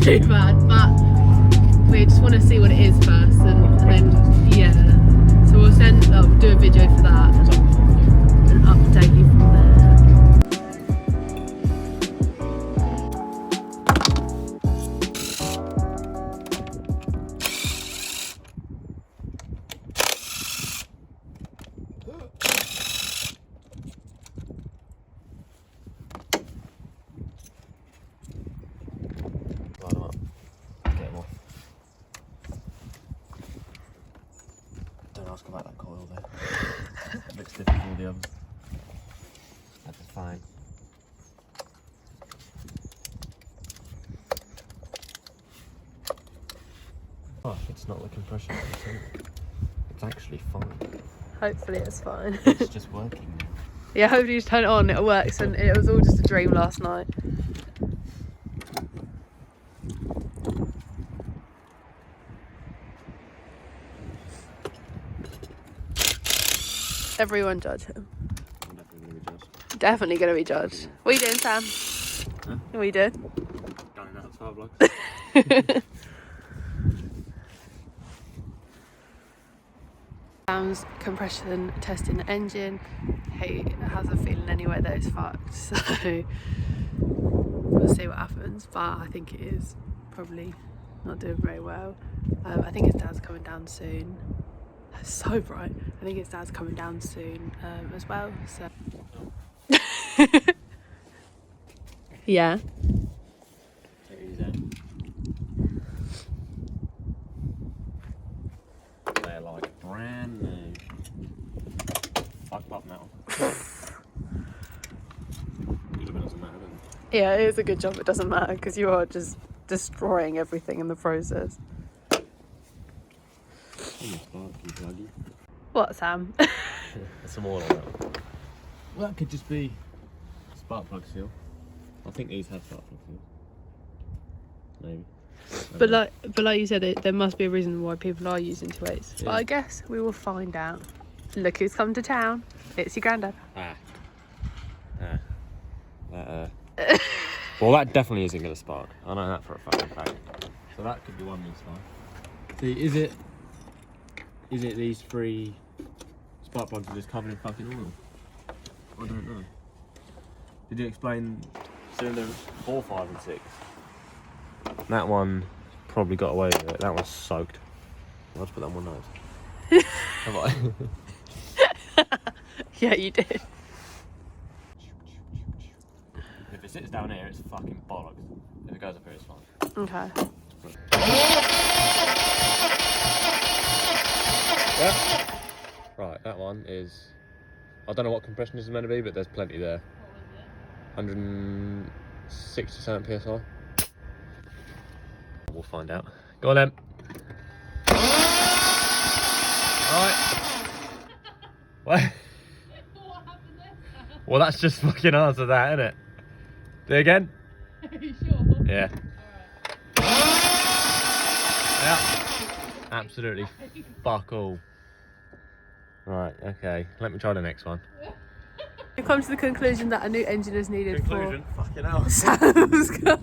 too bad, but we just want to see what it is first, and then yeah. So we'll do a video for that and update you from there. Don't ask about that coil there. It looks different from all the others. That's fine. Oh, it's not looking pressure. It's actually fine. Hopefully it's fine. It's just working now. Yeah, hopefully you just turn it on, it works, and it was all just a dream last night. Everyone judge him. I'm definitely going to be judged. Definitely going to be judged. What are you doing, Sam? Huh? What are you doing? Going out to 12 blocks. Sam's compression testing the engine. He has a feeling anyway that it's fucked, so we'll see what happens. But I think it is probably not doing very well. I think his dad's coming down soon. It's so bright. I think his dad's coming down soon as well. So yeah. Take it easy. They're like brand new. Like pop metal. Doesn't matter, doesn't it? Yeah, it is a good job. It doesn't matter because you are just destroying everything in the process. What, Sam? There's some oil on that. Well, that could just be spark plug seal. I think these have spark plug seals. Maybe. But like you said, there must be a reason why people are using 2.8s. Yeah. But I guess we will find out. Look who's come to town. It's your granddad. Well, that definitely isn't going to spark. I know that for a fucking fact. So that could be one reason why. See, is it these three spark plugs are just covered in fucking oil? I don't know. Did you explain cylinders 4, 5 and 6? That one probably got away with it. That one's soaked. I'll just put that on my nose. Have I? Yeah, you did. If it sits down here, it's fucking bollocks. If it goes up here, it's fine. Okay. Yeah. Right, that one is... I don't know what compression this is meant to be, but there's plenty there. 167 PSI. We'll find out. Go on then. Right. What? Well, that's just fucking answer that, isn't it? Do it again? Are you sure? Yeah. Yeah. Absolutely fuck all. Right, okay. Let me try the next one. We've come to the conclusion that a new engine is needed Conclusion? Fucking hell. for Sam's car.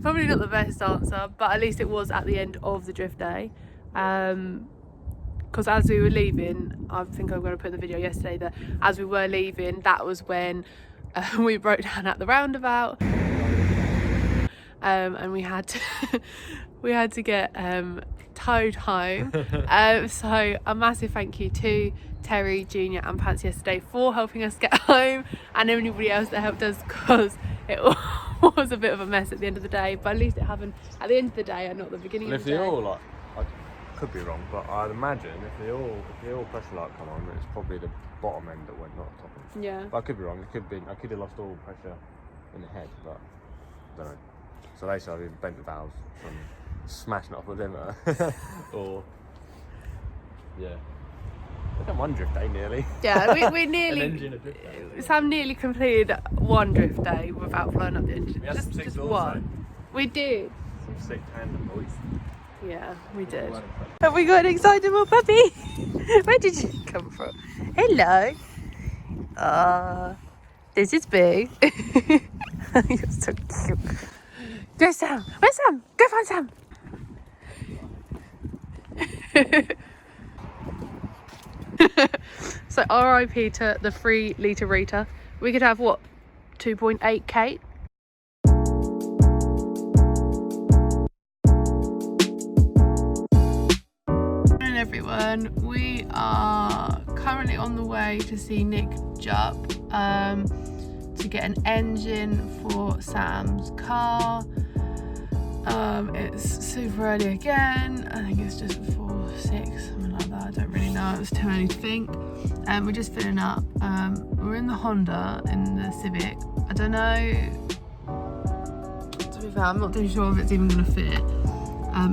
Probably not the best answer, but at least it was at the end of the drift day. Because as we were leaving, I think I'm going to put in the video yesterday that as we were leaving, that was when we broke down at the roundabout, and we had to get towed home. So a massive thank you to Terry, Junior and Pants yesterday for helping us get home, and anybody else that helped us, because it was a bit of a mess at the end of the day, but at least it happened at the end of the day and not the beginning of the day. If they all, like, I could be wrong, but I'd imagine if the all pressure light come on, it's probably the bottom end that went, not the top end. Yeah. But I could be wrong. I could have lost all pressure in the head, but I don't know. So they said I bent the valves from smashing it off the dimmer, or yeah. I've done one drift day nearly. Yeah, we nearly. An engine, a drift day. Sam nearly completed one drift day without blowing up the engine. We had some sick just balls, one. We did. Some sick tandem boys. Yeah, we did. Have we got an excitable puppy? Where did you come from? Hello. This is Boo. You're so cute. There's Sam. Where's Sam? Go find Sam. So RIP to the 3 litre Rita. We could have what, 2.8 Kate? Morning everyone, we are currently on the way to see Nick Jupp to get an engine for Sam's car. It's super early again. I think it's just before 6, something like that. I don't really know, it's too early to think. We're just filling up. We're in the Honda, in the Civic. I don't know, to be fair, I'm not too sure if it's even going to fit,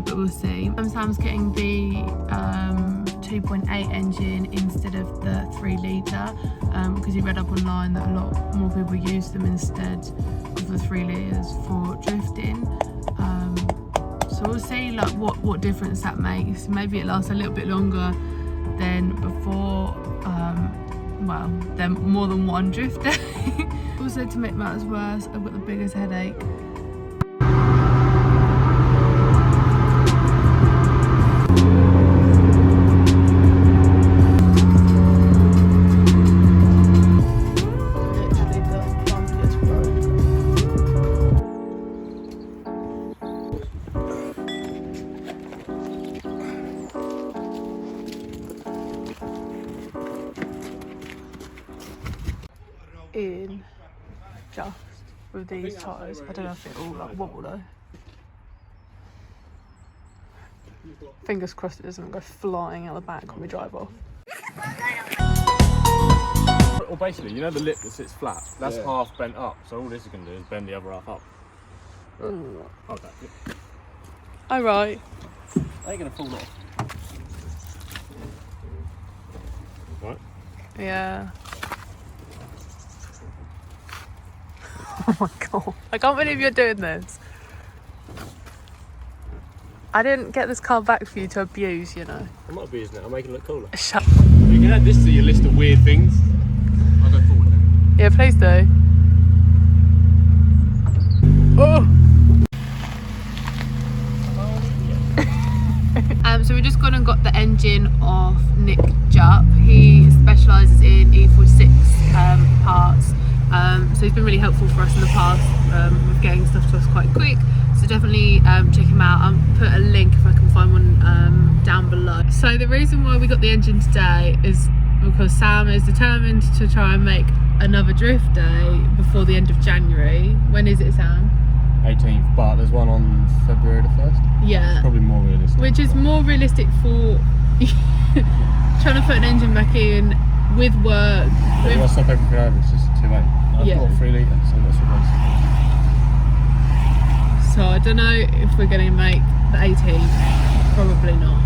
but we'll see. Sam's getting the 2.8 engine instead of the 3 litre because he read up online that a lot more people use them instead of the 3 litres for drifting. So we'll see like what difference that makes. Maybe it lasts a little bit longer than before, well, then more than one drift day. Also, to make matters worse, I've got the biggest headache. In just with these tyres. I don't know if it all like wobble though. Fingers crossed it doesn't go flying out the back when we drive off. Well, basically, you know the lip that sits flat? That's half bent up, so all this is going to do is bend the other half up. Okay. Alright. They're going to fall off. Right? Yeah. Oh my god. I can't believe you're doing this. I didn't get this car back for you to abuse, you know. I'm not abusing it, I'm making it look cooler. Shut up. You can add this to your list of weird things. I'll go forward then. Yeah, please do. Oh! So we just gone and got the engine off Nick Jupp. He specialises in E46 parts. So he's been really helpful for us in the past with getting stuff to us quite quick. So definitely check him out. I'll put a link if I can find one down below. So the reason why we got the engine today is because Sam is determined to try and make another drift day before the end of January. When is it, Sam? 18th, but there's one on February the 1st. Yeah. It's probably more realistic. Which is more realistic for trying to put an engine back in with work. Yeah, you got to stop everything over, it's just too late. I've got 3 litre, so that's what it is. So I don't know if we're going to make the 18th. Probably not.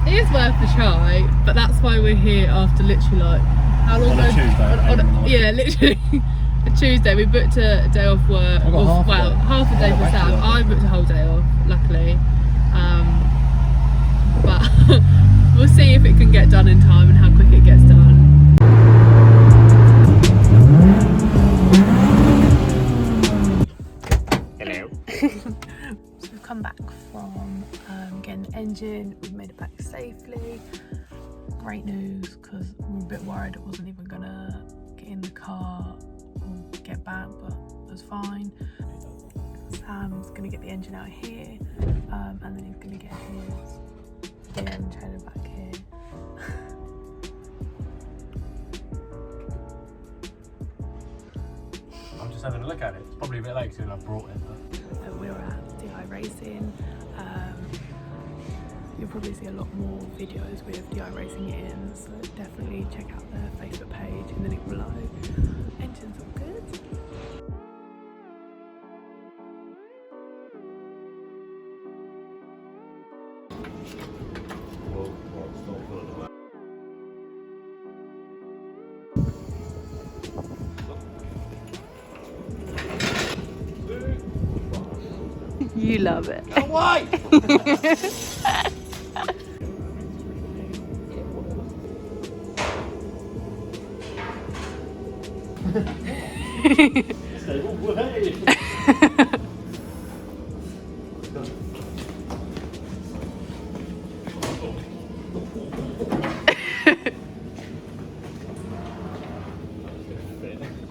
It is worth a try, but that's why we're here after literally like how long? On a Tuesday. Yeah, literally a Tuesday. We booked a day off work. I got half a day for Sam. I booked a whole day off, luckily. But we'll see if it can get done in time and how quick it gets done. Hello. So we've come back from getting the engine. We've made it back safely. Great news, because we were a bit worried it wasn't even gonna get in the car or get back, but it was fine. Sam's gonna get the engine out here, and then he's gonna get his DM trailer back here. I'm just having a look at it. It's probably a bit late soon. I've brought it. We're at DI Racing. You'll probably see a lot more videos with DI Racing in, so definitely check out their Facebook page in the link below. Engine's all good. You love it. Oh, why?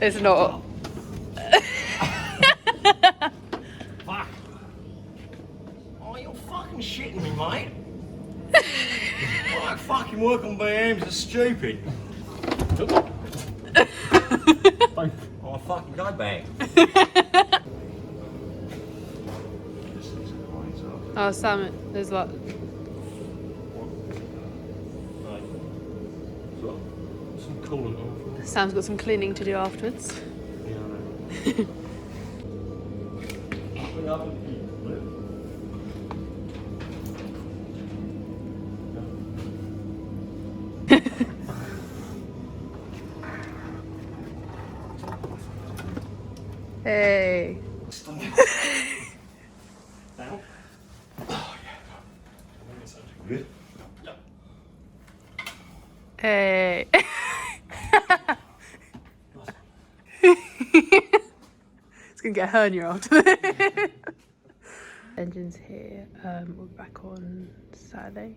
It's not. Fuck. Oh, you're fucking shitting me, mate. Like fucking work on BMs are stupid. Oh, fucking go back. Oh, Sam, there's what? Some coolant off. Sam's got some cleaning to do afterwards. Yeah, I know. Hey. Good. Hey. It's gonna get a hernia after this. Engine's here. We're back on Saturday.